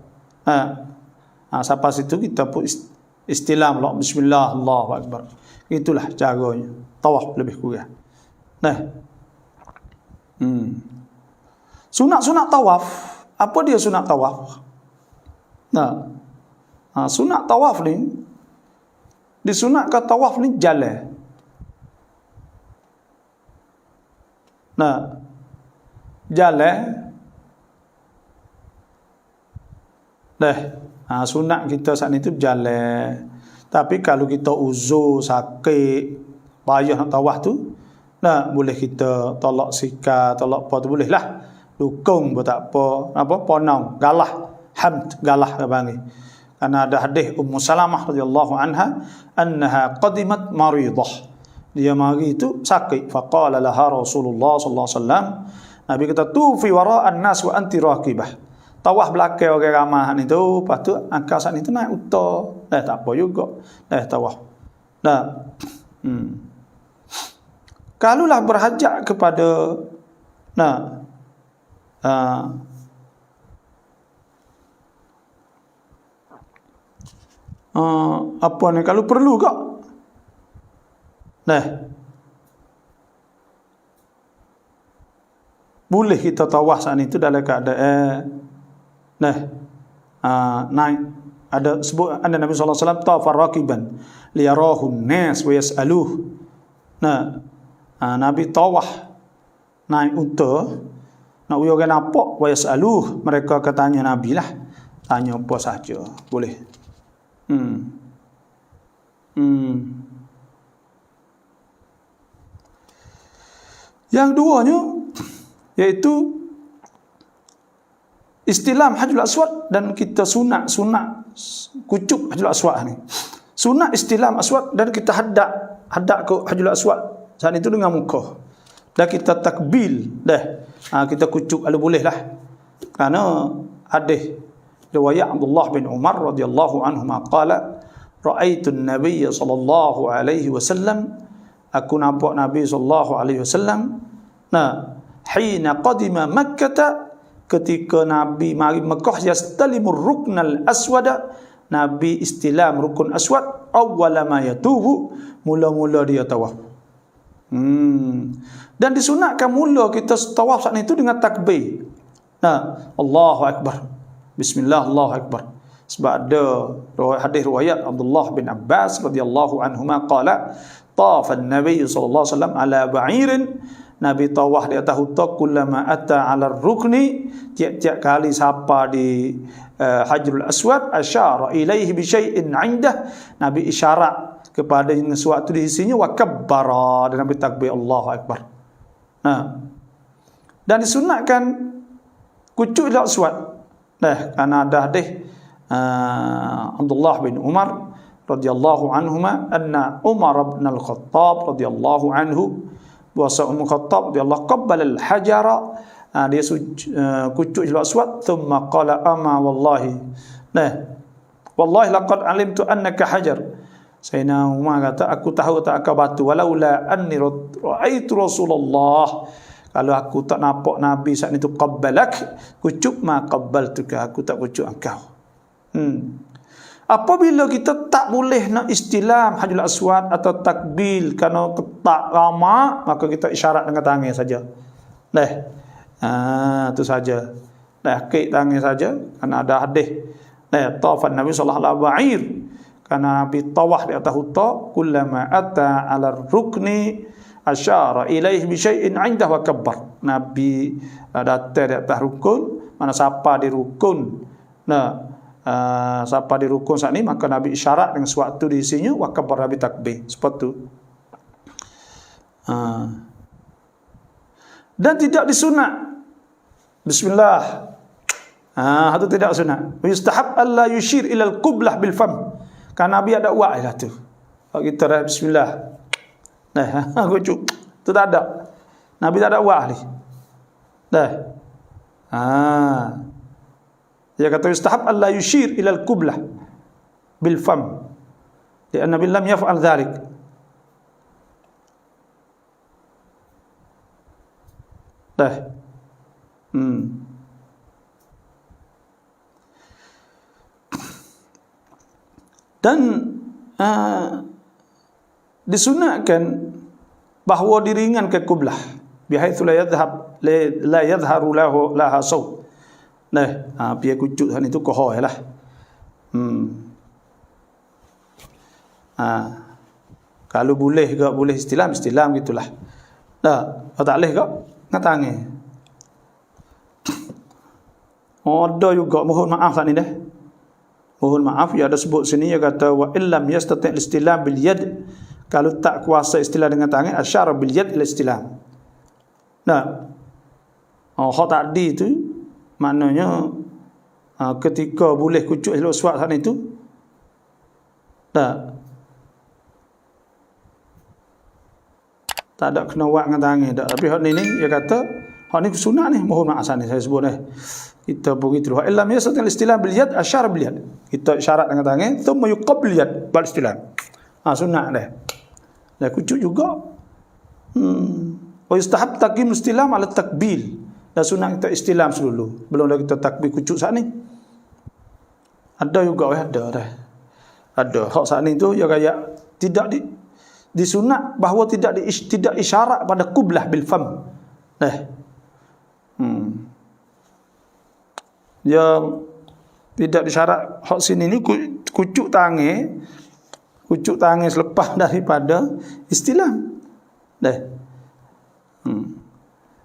Sampai situ kita pun istilam Allah, bismillah, Allahu akbar. Itulah caranya tawaf lebih kurang. Nah, sunat tawaf, apa dia sunat tawaf? Nah, sunat tawaf ni, disunatkan tawaf ni jalan. Nah, jalan. Sunat kita saat itu jalan. Tapi kalau kita uzur, sakit, payah nak tawaf tu, boleh kita tolak sikar, tolak apa tu boleh lah. Dukung pun tak apa, ponong, galah, hamd, galah dia panggil. Karena ada hadis Ummu Salamah radhiyallahu anha, annaha qadimat maridah. Dia mari itu sakit. Faqala laha Rasulullah sallallahu alaihi wasallam, Nabi kata, tufi wara'an nas wa anti raqibah. Tawaf belakang orang ramah itu, lepas tu angkat saat itu naik utah. Tak apa juga. Tawaf. Kalulah berhajat kepada apa ni, kalau perlu kak. Boleh kita tawaf saat itu dalam keadaan naik. Ada sebut anda Nabi sallallahu alaihi wasallam tafar raqiban liyarahu an-nas wa yas'aluh. Nabi tawaf naik unta, nak orang nampak wa yas'aluh, mereka akan tanya Nabi lah, tanya apa saja boleh. Yang duanya iaitu istilam Hajjul Aswad, dan kita sunat kucuk Hajjul Aswad ni. Sunat istilam Aswad dan kita hadap ke Hajjul Aswad saat itu dengan muka. Dan kita takbil kita kucuk kalau boleh lah. Karena hadis riwayat Abdullah bin Umar radhiyallahu anhu qala ra'aitu an-nabiy sallallahu alaihi wasallam, aku nampak Nabi sallallahu alaihi wasallam hina qadima Makkah, ketika Nabi mari Mekah, yastalimur ruknal aswada, Nabi istilam rukun aswad, awwala ma yatufu, mula-mula dia tawaf. Dan disunatkan mula kita tawaf saat itu dengan takbir. Allahu akbar, bismillah, Allahu akbar. Sebab ada hadis riwayat Abdullah bin Abbas radhiyallahu anhuma qala tafa an-nabiy sallallahu alaihi wasallam ala ba'irin, Nabi tawaf di atas unta, kullama ata ala rukni, tiap-tiap kali sapa di Hajrul Aswad, asyara ilaihi bi syai'in 'indah, Nabi isyarat kepada sesuatu di sisinya, wa kabbara, dan Nabi takbir Allahu akbar. Dan disunatkan kucuk di Aswad. Karena ada hadis Abdullah bin Umar radhiyallahu anhuma, anna Umar bin Al-Khattab radhiyallahu anhu, bahasa Umar Khattab radhiyallahu qabbala al-hajara, dia kucuk di Aswad, thumma qala ama wallahi wallahi laqad alimtu annaka hajar. Sayyidina Umar kata, aku tahu tak akan batu, walaula anni ra'aitu Rasulullah, kalau aku tak nampak Nabi saat itu qabbalak, kucuk ma qabbaltuka, aku tak kucuk engkau. Apabila kita tak boleh nak istilam Hajjul Aswad atau takbil kerana ketak lama, maka kita isyarat dengan tangan saja. Itu saja. Kek tangan saja, kerana ada hadis. Tawafan Nabi sallallahu alaihi wasallam, kerana Nabi tawaf di atas unta, kullama ata ala rukni asyara ilaihi bi syai'in 'indah wa kabbar. Nabi datang di atas rukun, mana siapa di rukun, siapa di rukun saat ini, maka Nabi isyarat dengan sesuatu di isinya, wa kabbar, Nabi takbir seperti itu. Dan tidak disunat bismillah, itu tidak sunat. Yustahab alla yushir ila al-qiblah bil fam, kan Nabi ada buat lah tu. Kalau kita bismillah kucuk, itu tak ada, Nabi tak ada buat ni. Dia kata yustahab alla yushir ila al-qiblah bil fam, kerana Nabi lam yaf'al dhalik. Dan disunatkan bahawa diringankan qiblah bihaitsu la yadhharu laha saut. Nah, biar kucuk sana itu kohoi lah. Kalau boleh ke boleh istilam gitulah. Kalau tak boleh ke ngatangi. Ada juga mohon maaf tadi dah. Mohon maaf ya ada sebut sini ya kata wa illam yastati' al-istilam bil yad. Kalau tak kuasa istilam dengan tangan asyara bil yad ila istilam. Hak tadi tu maknanya ketika boleh kucuk elok suat sana itu tak ada kena buat dengan tangan dak. Tapi hak ni dia kata hak ni sunat ni, mohon maaf sana saya sebut ni. Kita begitu. Wa illam yastati' al-istilam bil yad asyara bil yad. Kita isyarat dengan tangan thumma yuqabbil yad bal istilam. Sunat dah. Dan kucuk juga. Wa yustahab taqim istilam ala takbil. Dan sunat kita istilam dulu. Belum lagi kita takbir kucuk saat ni. Ada juga ada dah. Ada. Hak saat ni tu ya kayak tidak disunat bahawa tidak isyarat pada qiblah bil fam. Dia tidak disyarat hak sini ni kucuk tangan selepas daripada istilam.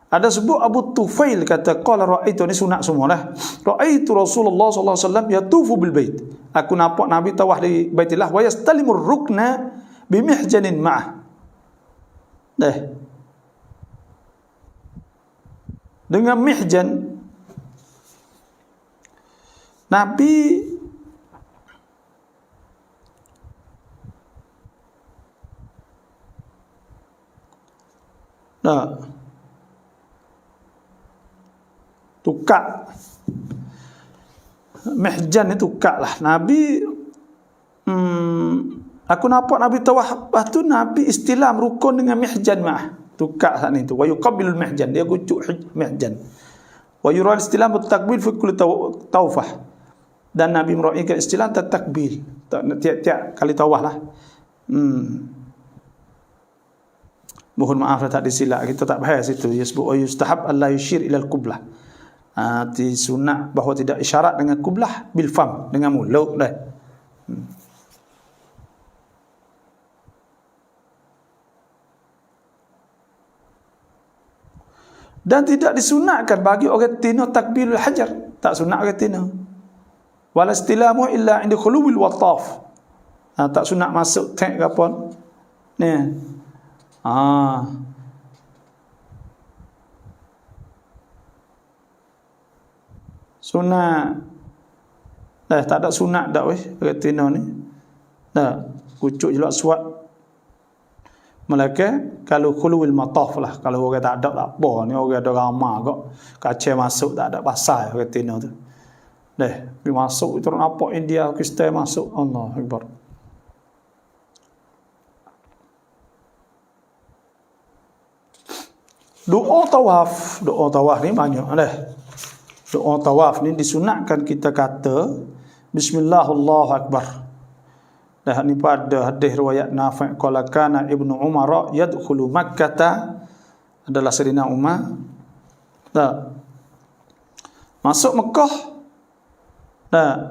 Ada sebut Abu Tufail kata qala ra'aitu, ni sunat semualah. Ra'aitu Rasulullah sallallahu alaihi wasallam yatufu bil bait. Aku nampak Nabi tawaf di Baitillah wa yastalimur rukna bimihjanin ma'ah. Dengan mihjan Nabi tukar mihjan ni tukar lah. Nabi aku nampak Nabi tawaf, lepas tu Nabi istilam rukun dengan mihjan ma'ah. Tukar saat ni tu. Wa yuqabbilul mihjan, dia kucuk mihjan. Wa yural istilam bertakbil fi kulli tawfah. Dan Nabi meraihkan istilam takbil tiap-tiap kali tawaf lah. Mohon maaf tak disilap, kita tak bahas itu. Yasbu yustahab alla yushir ila al-qiblah. Sunat bahawa tidak isyarat dengan qiblah bil fam, dengan mulut dah. Dan tidak disunatkan bagi orang tina takbirul hajar, tak sunat orang tina. Wala istilamu illa inda khuluwil wattaf. Tak sunat masuk tank ke apa ni. Sunat tak ada sunat dak weh orang tina ni. Kucuk jelak suat. Malaikat kalau khuluwil mataf lah, kalau orang tak ada tak apa ni, orang ada ramah kok kaca masuk tak ada pasal orang tina tu. Pergi masuk itu nampak India Pakistan masuk, Allah Akbar. Doa tawaf ni banyak dah. Doa tawaf ni disunatkan kita kata bismillah Allahu Akbar. Dah ni pada hadis riwayat Nafi' qala kana Ibnu Umar yadkhulu Makkah, adalah Sayyidina Umar masuk Mekah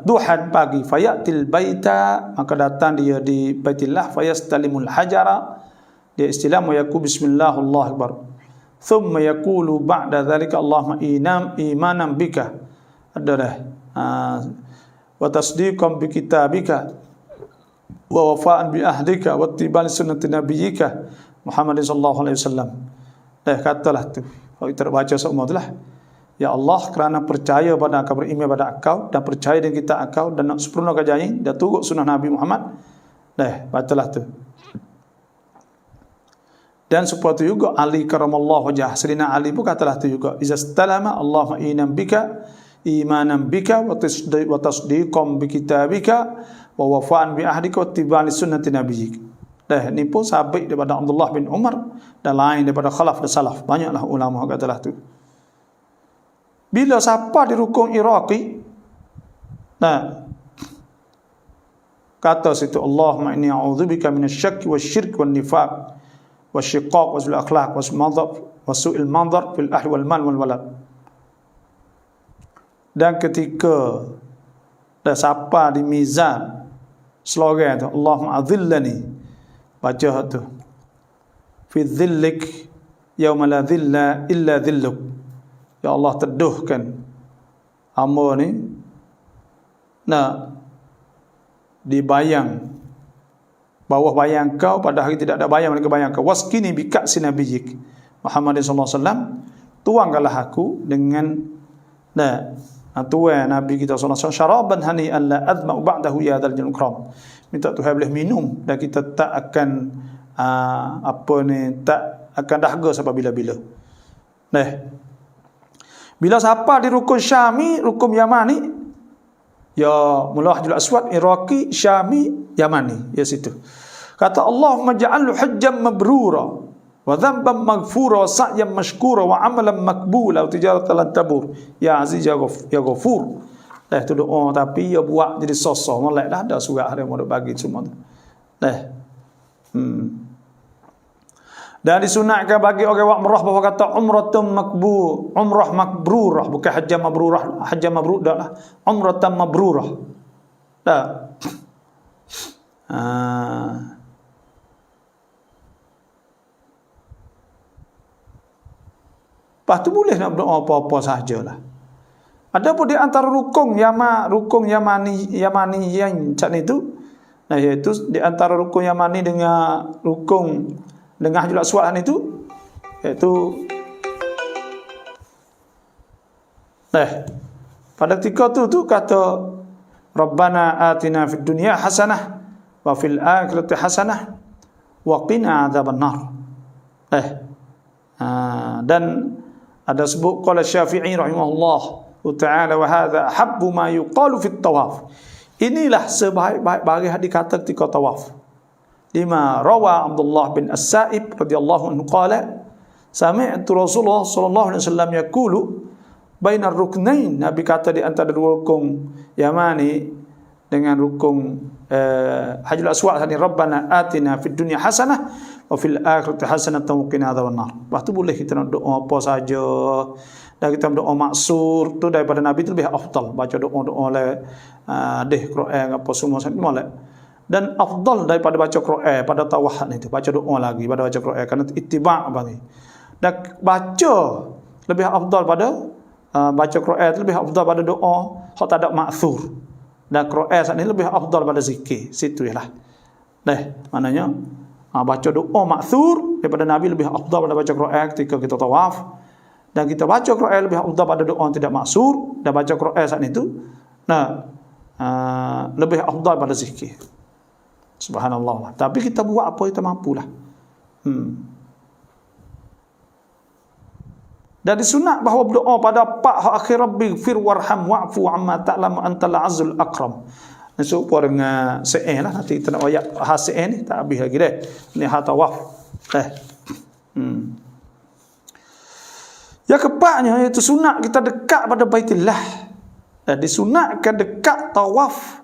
duhan pagi, fayatil baita, maka datang dia di Baitillah, fayastalimul hajara, dia istilam wa yaqul bismillah Allahu Akbar. Thumma yaqulu ba'da dhalika Allahumma imanan bika, adalah wa tasdiqan bi kitabika wa wafa'an bi ahdika wa ittiba'an sunnati nabiyyika Muhammadin sallallahu alaihi wasallam. Katalah tu kalau kita baca semua itulah, ya Allah, kerana percaya pada engkau, beriman pada engkau dan percaya dengan kita engkau dan nak sempurna kajian dan turut sunnah Nabi Muhammad. Bacalah tu. Dan seperti juga Ali karamallahu wajah, Sayyidina Ali pun katalah tu juga, iza stalama Allahumma imanan bika wa tasdiqan bi kitabika wa wafa'an bi ahdika wa ittiba'an sunnati nabiyyik. Ni pun sabit daripada Abdullah bin Umar dan lain daripada khalaf dan salaf. Banyaklah ulama katalah tu. Bila siapa di rukun Iraqi, kata situ Allahumma inni a'udzubika minasyakki wasyirki wan nifaq wasyiqaq wasul akhlaq wasu'il manzar fil ahli wal mal wal walad. Dan ketika dah sapa di mizan slogan tu Allahumma adzillani, baca tu fi dhillik yauma la dhilla illa dhilluk, ya Allah teduhkan hamba ni nak dibayang bawah bayang kau pada hari tidak ada bayang melainkan bayang kau. Waskini bika'si nabiyik Muhammad sallallahu alaihi wasallam, tuangkanlah aku dengan tuan Nabi kita sallallahu alaihi wasallam, syaraban hani'an la adma'u ba'dahu ya dzal jalal ikram. Minta Tuhan boleh minum dan kita tak akan tak akan dahaga sampai bila-bila. Bila siapa di rukun Syami, rukun Yamani, ya mula Hajjul Aswad, Iraqi, Syami, Yamani, ya situ. Kata Allahumma ja'alhu hajjam mabrura wa dhanban maghfura wa sa'yan mashkura wa amalan makbula wa tijaratan lan tabur ya aziz ya ghafur. Tu doa tapi ya buat jadi sosok molek dah ada surat yang mau bagi semua tu. Dan disunatkan bagi orang umrah bahawa kata umrah makbrurah, bukan hajjah mabrurah, hajjah mabrur dah lah, umratan mabrurah. Lepas tu boleh nak berdoa apa-apa sahajalah. Ada pun di antara rukun Yamani yang cat itu, iaitu di antara rukun Yamani dengan rukun dengan Hajjul Aswad itu, iaitu pada ketika tu kata Rabbana atina fid dunya hasanah wa fil akhirati hasanah wa qina adzabannar. Dan ada sebut qala Syafi'i rahimahullah ta'ala wa hadza habbu ma yuqalu fit tawaf. Inilah sebaik-baik bagi dikata ketika tawaf. Lima rawa Abdullah bin As-Sa'ib radhiyallahu anhu qala sami'tu Rasulullah sallallahu alaihi wasallam yaqulu bainar ruknain, Nabi kata di antara dua rukun Yamani dengan rukun Hajjul Aswad tadi, Rabbana atina fid dunya hasanah wa fil akhirati hasanatan wa qina adzabannar. Lepas tu boleh kita nak doa apa saja. Dan kita berdoa maksur tu daripada Nabi tu lebih afdal, baca doa-doa Quran apa semua molek. Dan afdal daripada baca Quran pada tawaf itu, baca doa lagi pada baca Quran kerana ittiba' bagi. Dan baca lebih afdal pada baca Quran itu lebih afdal pada doa hak tak ada maksur. Dan Quran saat ini lebih afdal pada zikir. Situ ialah. Maknanya baca doa maksur daripada Nabi lebih afdal pada baca Quran ketika kita tawaf. Dan kita baca Quran lebih afdal pada doa tidak maksur, dan baca Quran saat itu lebih afdal pada zikir. Subhanallah. Tapi kita buat apa kita mampulah. Dan disunat bahawa berdoa pada pak hak akhir Rabbi fir warham wa'fu amma ta'lamu antal azul akram. Masuk dengan se'eh lah, nanti kita nak ayat se'eh ni tak habis lagi ni tawaf. Yang keempatnya iaitu sunat kita dekat pada Baitullah. Dan disunatkan dekat tawaf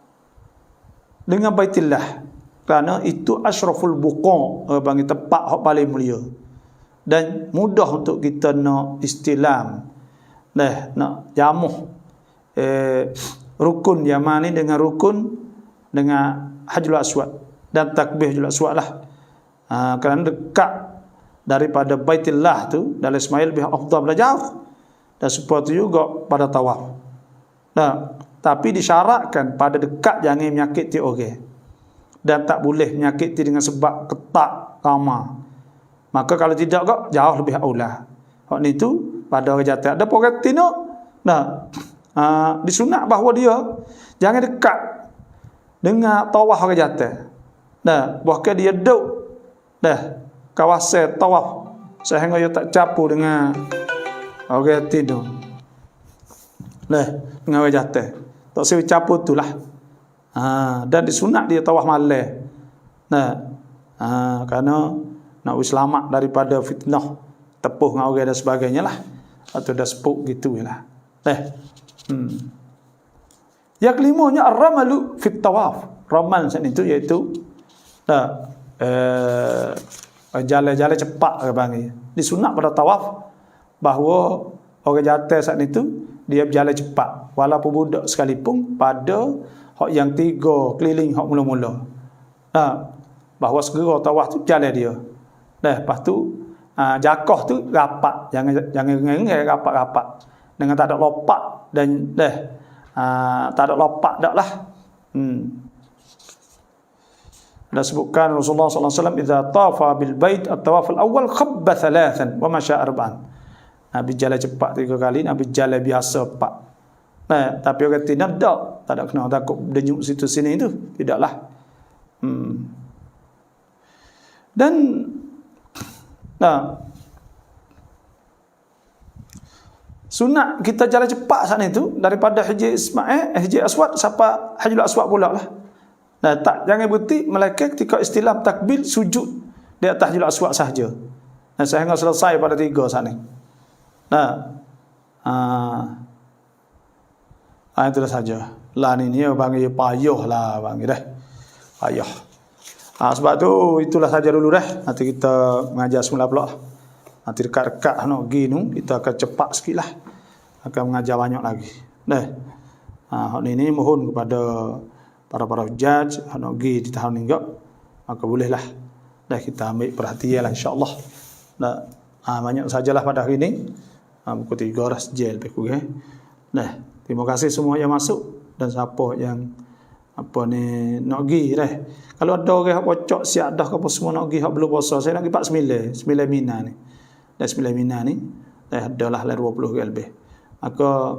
dengan Baitullah kerana itu asyraful buqa, bagi tempat hak paling mulia. Dan mudah untuk kita nak istilam, nak jamuh rukun Yamani dengan rukun dengan Hajjul Aswad dan takbir Hajjul Aswad lah. Kerana dekat daripada Baitullah tu dan Ismail lebih afdal pada jauh, dan seperti juga pada tawaf. Tapi disyaratkan pada dekat jangan menyakiti orang, dan tak boleh menyakiti dengan sebab ketak ramah. Maka kalau tidak kok jauh lebih aula. Hak ni tu pada orang jatuh. Ada orang tino disunat bahawa dia jangan dekat dengan tawaf orang jatuh. Bahkan dia duduk kawasan tawaf sehingga dia tak capu dengan orang tino. Dengan orang jatuh. Tak sewi capu itulah. Dan disunat dia tawaf malam. Kerana nak selamat daripada fitnah tepuh dengan orang dan sebagainya lah, atau dah sepuk gitu lah. Yang kelimanya ar-ramalu fit tawaf, Roman saat itu iaitu jalan-jalan cepat ke panggil. Disunat pada tawaf bahawa orang jatuh saat itu dia berjalan cepat walaupun budak sekalipun pada hak yang 3 keliling hak mula-mula. Bahawa segera tawaf tu jalan dia. Lepas tu jakoh tu rapat, jangan rapat-rapat. Dengan tak ada lopak dan tak ada lopak dak lah. Dan sebutkan Rasulullah sallallahu alaihi wasallam idza tafa bil bait at-tawaf al-awwal khabba 3 wa masya 4. Nabi jalan cepat 3 kali, Nabi jalan biasa 4. Tapi orang tidak ada kena takut denyuk situ sini itu, tidaklah. Dan sunat kita jalan cepat sana itu daripada Haji Aswad sampai Hajarul Aswad pula lah. Jangan berhenti melainkan ketika istilam takbir sujud di atas Hajarul Aswad sahaja. Sehingga selesai pada 3 sana. Itulah saja. Lah ni bang payah lah bang dah. Payah. Sebab tu itulah saja dulu dah. Nanti kita mengajar semula pula. Nanti dekat-dekat nak pergi tu kita akan cepat sikitlah. Akan mengajar banyak lagi. Hak ni mohon kepada para hujaj nak pergi di tahun ni enggak. Maka bolehlah. Kita ambil perhatian lah insya-Allah. Banyak sajalah pada hari ni. Pukul 3 dah sejel lebih kurang. Terima kasih semua yang masuk dan siapa yang nak pergi dah. Kalau ada orang yang pocok siap dah ke apa semua nak pergi hak belum puasa, saya nak pergi 9 Mina ni. Dan 9 Mina ni adalah 20 lebih. Maka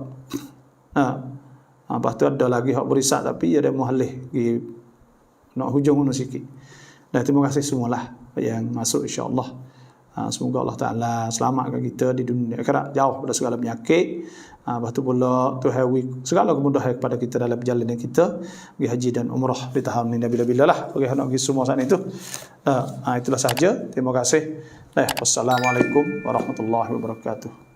lepas tu ada lagi hak berisak tapi ada muhalih pergi nak hujung sikit. Dan terima kasih semualah yang masuk insya-Allah. Semoga Allah Ta'ala selamatkan kita di dunia akhirat, jauh pada segala penyakit. Lepas tu pula Tuhan segala kemudahan kepada kita dalam perjalanan kita pergi haji dan umrah di tahun ini bila-bila lah bagi nak pergi semua saat itu. Itulah sahaja. Terima kasih. Wassalamualaikum warahmatullahi wabarakatuh.